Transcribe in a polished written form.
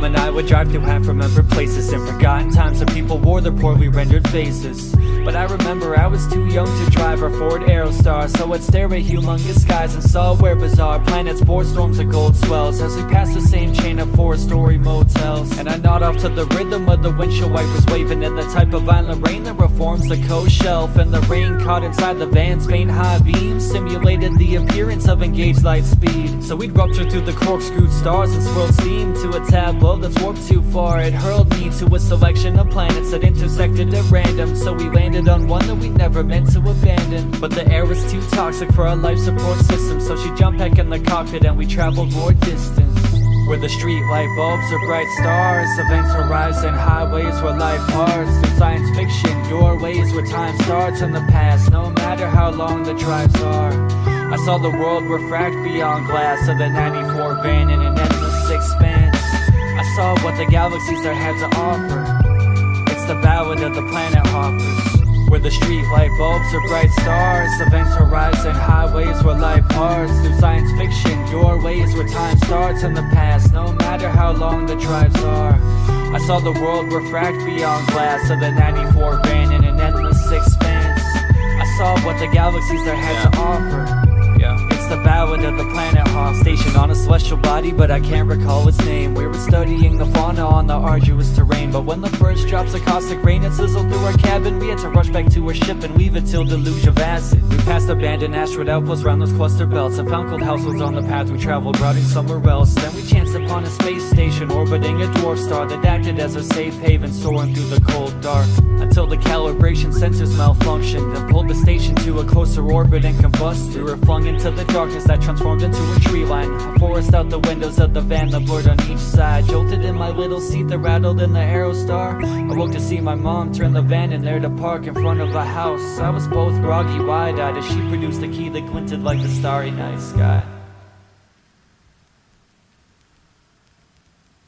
Mom and I would drive through half-remembered places and forgotten times when people wore their poorly rendered faces. But I remember I was too young to drive our Ford Aerostar, so I'd stare at humongous skies and saw where bizarre planets bore storms of gold swells as we passed the same chain of four-story motels. And I nod off to the rhythm of the windshield wipers waving in the type of violent rain that reforms the coast shelf. And the rain caught inside the van's faint high beams simulated the appearance of engaged light speed. So we'd rupture through the corkscrewed stars and swirled steam to a tableau that's warped too far. It hurled me to a selection of planets that intersected at random, so we landed on one that we never meant to abandon. But the air was too toxic for our life support system, so she jumped back in the cockpit and we traveled more distance. Where the street light bulbs are bright stars, event horizon highways where life bars. Through science fiction, doorways where time starts in the past, no matter how long the drives are. I saw the world refract beyond glass of the 94 van in an endless expanse. I saw what the galaxies there had to offer. It's the ballad of the planet hoppers. Where the street light bulbs are bright stars, event horizon highways where life bars. Through science fiction, doorways where time starts in the past, no matter how long the drives are. I saw the world refract beyond glass of the 94 van in an endless expanse. I saw what the galaxies there had to offer. It's the ballad of the planet hawk, stationed on a celestial body, but I can't recall its name. We were studying the fauna on the arduous terrain, but when the first drops of caustic rain had sizzled through our cabin, we had to rush back to our ship and leave it till deluge of acid. We passed abandoned asteroid outposts round those cluster belts and found cold households on the path we traveled, routing somewhere else. Then we chanced upon a space station orbiting a dwarf star that acted as a safe haven, soaring through the cold dark, until the calibration sensors malfunctioned and pulled the station to a closer orbit and combusted. We were flung into the darkness that transformed into a tree line, a forest out the windows of the van, the blurred on each side. Jolted in my little seat that rattled in the Aerostar. I woke to see my mom turn the van in there to park in front of a house. I was both groggy, wide-eyed as she produced a key that glinted like the starry night sky.